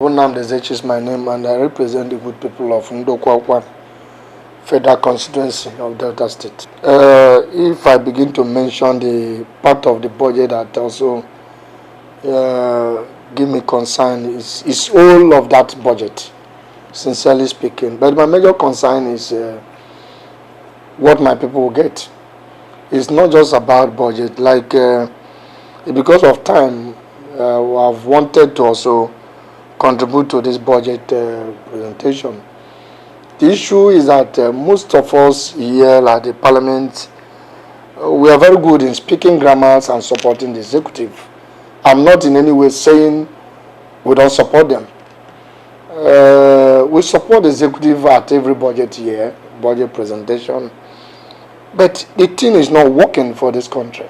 Hon Nnamdi Interview is my name, and I represent the good people of Ndokwa Federal Constituency of Delta State. If I begin to mention the part of the budget that also give me concern is all of that budget, sincerely speaking. But my major concern is what my people will get. It's not just about budget. Like because of time, I've wanted to also contribute to this budget presentation. The issue is that most of us here at the Parliament, we are very good in speaking grammars and supporting the executive. I'm not in any way saying we don't support them. We support the executive at every budget year, budget presentation. But the thing is not working for this country.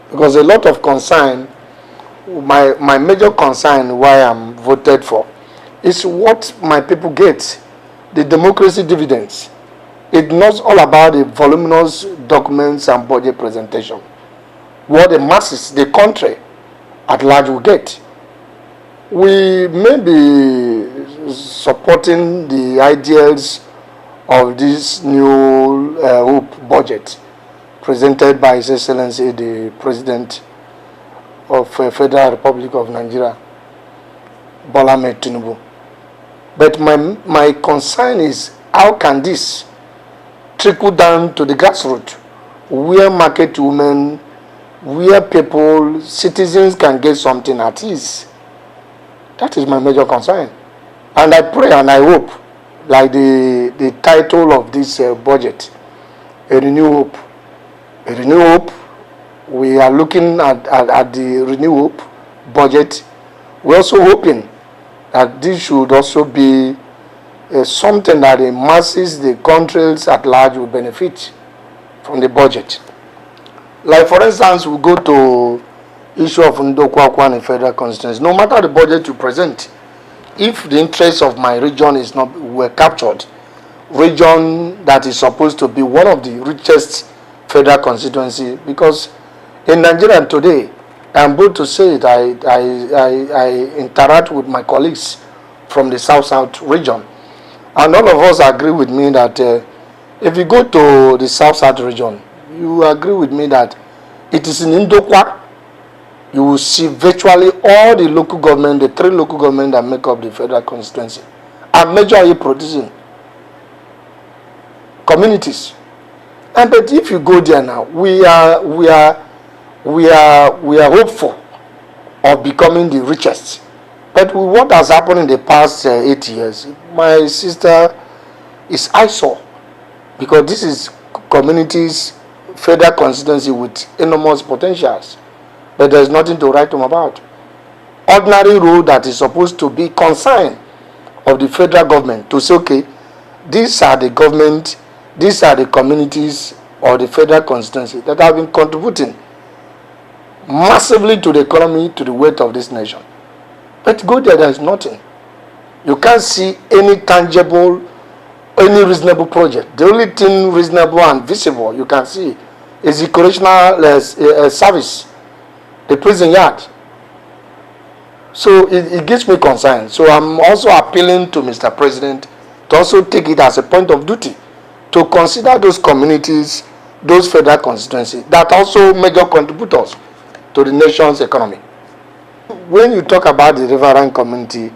Because a lot of concern, my major concern why I'm voted for is what my people get, the democracy dividends. It's not all about the voluminous documents and budget presentation. What the masses, the country at large will get. We may be supporting the ideals of this new hope budget presented by His Excellency the President of Federal Republic of Nigeria, Bola Ahmed Tinubu. But my concern is how can this trickle down to the grassroots, where market women, where people, citizens can get something at ease. That is my major concern. And I pray and I hope, like the title of this budget, A Renew Hope. A Renew Hope. We are looking at the Renew Hope budget. We're also hoping that this should also be something that the masses, the countries at large will benefit from the budget. Like for instance, we go to issue of Ndokwa and Federal Constituency. No matter the budget you present, if the interests of my region is not were captured, region that is supposed to be one of the richest federal constituency, because in Nigeria today, I'm bold to say it, I interact with my colleagues from the South region, and all of us agree with me that if you go to the South region, you agree with me that it is in Ndokwa you will see virtually all the local government, the 3 local government that make up the federal constituency, are majorly producing communities. And but if you go there now, we are hopeful of becoming the richest. But with what has happened in the past 8 years, my sister is eyesore, because this is communities, federal constituency with enormous potentials, but there's nothing to write them about. Ordinary rule that is supposed to be concern of the federal government to say, okay, these are the government, these are the communities or the federal constituency that have been contributing massively to the economy, to the weight of this nation. But go there is nothing. You can't see any tangible, any reasonable project. The only thing reasonable and visible you can see is the correctional service, the prison yard. So it gives me concern. So I'm also appealing to Mr. President to also take it as a point of duty to consider those communities, those federal constituencies that also major contributors to the nation's economy. When you talk about the riverine community,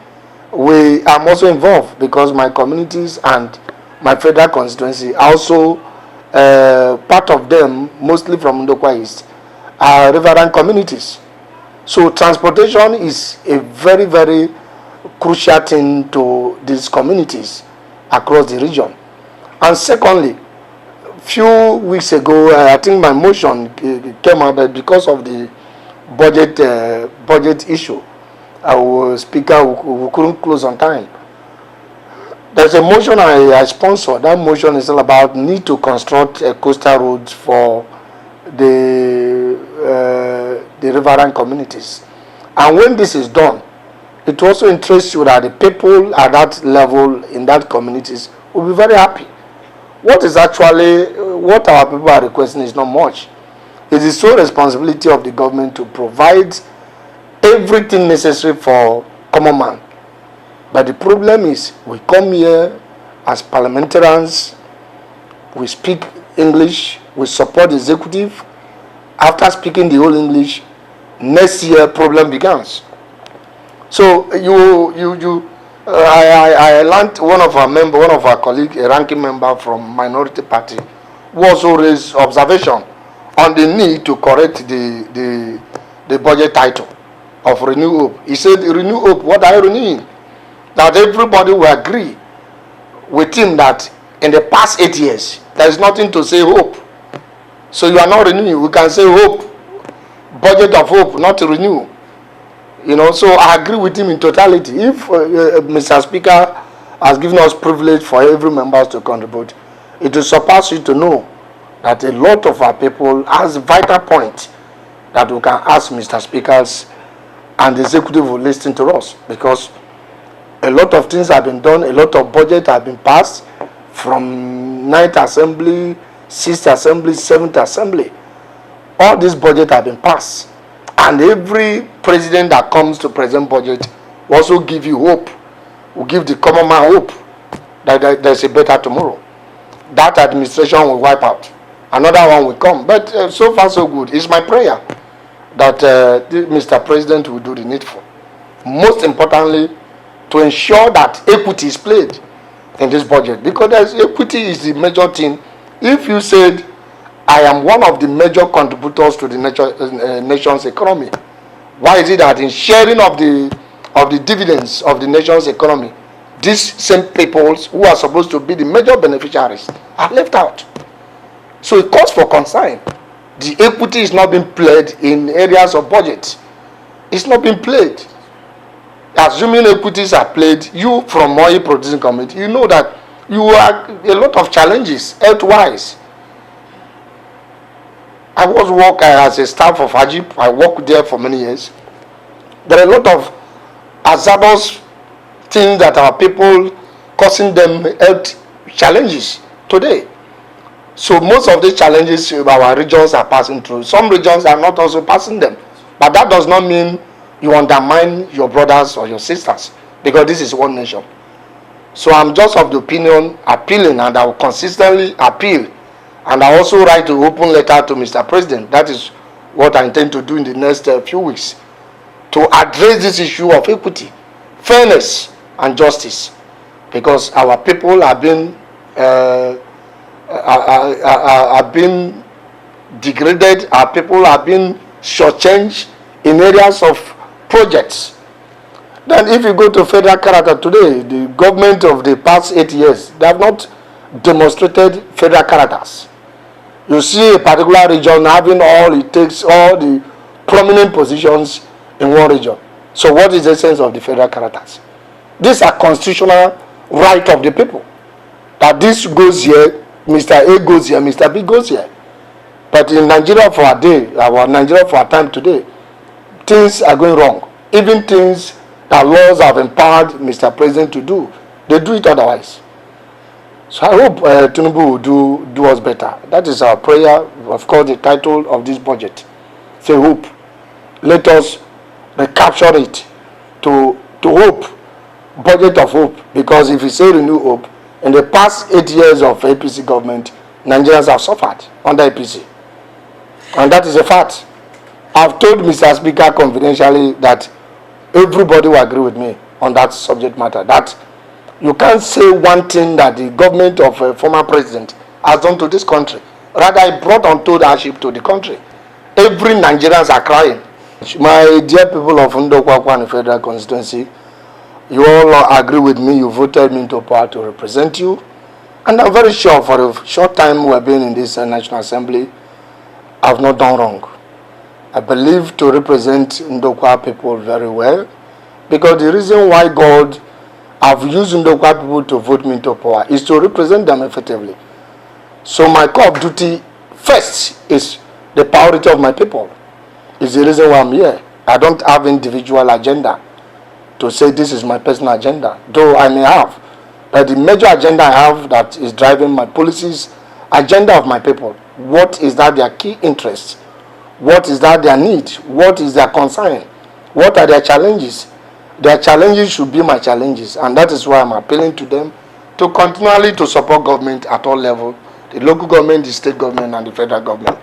I'm also involved because my communities and my federal constituency are also part of them, mostly from Ndokwa East, are riverine communities. So transportation is a very, very crucial thing to these communities across the region. And secondly, few weeks ago, I think my motion came out that because of the budget issue, our speaker we couldn't close on time. There's a motion I sponsored. That motion is all about need to construct a coastal road for the riverine communities. And when this is done, it also interests you that the people at that level in that communities will be very happy. What our people are requesting is not much. It is the sole responsibility of the government to provide everything necessary for common man But the problem is, we come here as parliamentarians, we speak English, we support the executive. After speaking the whole English, next year problem begins. So I learned one of our colleagues, a ranking member from minority party, was always observation on the need to correct the budget title of Renew Hope. He said, Renew Hope, what are you renewing? That everybody will agree with him that in the past 8 years, there is nothing to say hope. So you are not renewing. We can say hope, budget of hope, not to renew. So I agree with him in totality. If Mr. Speaker has given us privilege for every member to contribute, it will surpass you to know that a lot of our people has vital point that we can ask Mr. Speakers, and the executive will listen to us, because a lot of things have been done, a lot of budget have been passed from 9th Assembly, 6th Assembly, 7th Assembly. All this budget have been passed. And every president that comes to present budget will also give you hope, will give the common man hope that there's a better tomorrow. That administration will wipe out. Another one will come. But so far so good. It's my prayer that Mr. President will do the needful. Most importantly, to ensure that equity is played in this budget. Because equity is the major thing. If you said, I am one of the major contributors to the nation's economy, why is it that in sharing of the dividends of the nation's economy, these same people who are supposed to be the major beneficiaries are left out? So it calls for concern. The equity is not being played in areas of budget. It's not being played. Assuming equities are played, you from oil producing community, you know that you have a lot of challenges health-wise. I was working as a staff of Ajib. I worked there for many years. There are a lot of hazardous things that our people causing them health challenges today. So most of the challenges our regions are passing through. Some regions are not also passing them. But that does not mean you undermine your brothers or your sisters, because this is one nation. So I'm just of the opinion, appealing, and I will consistently appeal. And I also write an open letter to Mr. President. That is what I intend to do in the next few weeks, to address this issue of equity, fairness, and justice. Because our people have been degraded, our people have been shortchanged in areas of projects. Then if you go to federal character today, the government of the past 8 years, they have not demonstrated federal characters. You see a particular region having all it takes, all the prominent positions in one region. So what is the essence of the federal characters? These are constitutional right of the people. That this goes here, Mr. A goes here, Mr. B goes here. But in Nigeria for our day, Nigeria for our time today, things are going wrong. Even things that laws have empowered Mr. President to do, they do it otherwise. So I hope Tinubu will do us better. That is our prayer. Of course, the title of this budget, say hope. Let us recapture it to hope, budget of hope. Because if you say renew hope, in the past 8 years of APC government, Nigerians have suffered under APC. And that is a fact. I've told Mr. Speaker confidentially that everybody will agree with me on that subject matter. That you can't say one thing that the government of a former president has done to this country. Rather, it brought untold hardship to the country. Every Nigerians are crying. My dear people of Ndokwa Federal Constituency, you all agree with me. You voted me into power to represent you. And I'm very sure for the short time we have been in this National Assembly, I have not done wrong. I believe to represent Ndokwa people very well, because the reason why God have used Ndokwa people to vote me into power is to represent them effectively. So my core of duty first is the priority of my people. Is the reason why I'm here. I don't have individual agenda to say this is my personal agenda, though I may have. But the major agenda I have that is driving my policies, agenda of my people. What is that their key interest? What is that their need? What is their concern? What are their challenges? Their challenges should be my challenges, and that is why I'm appealing to them to continually to support government at all levels, the local government, the state government, and the federal government.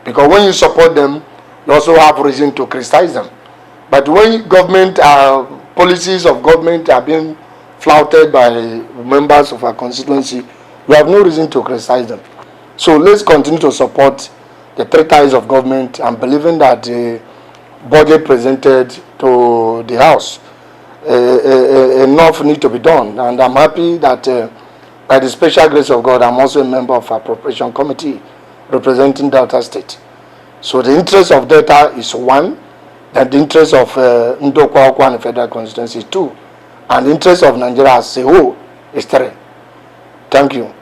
Because when you support them, you also have reason to criticize them. But when government policies of government are being flouted by members of our constituency, we have no reason to criticize them. So let's continue to support the three ties of government and believing that the budget presented to the House, enough need to be done. And I'm happy that by the special grace of God, I'm also a member of our appropriation committee representing Delta State. So the interest of Delta is one, and the interest of Ndokwa and the federal constituency is two, and the interest of Nigeria as a whole is three. Thank you.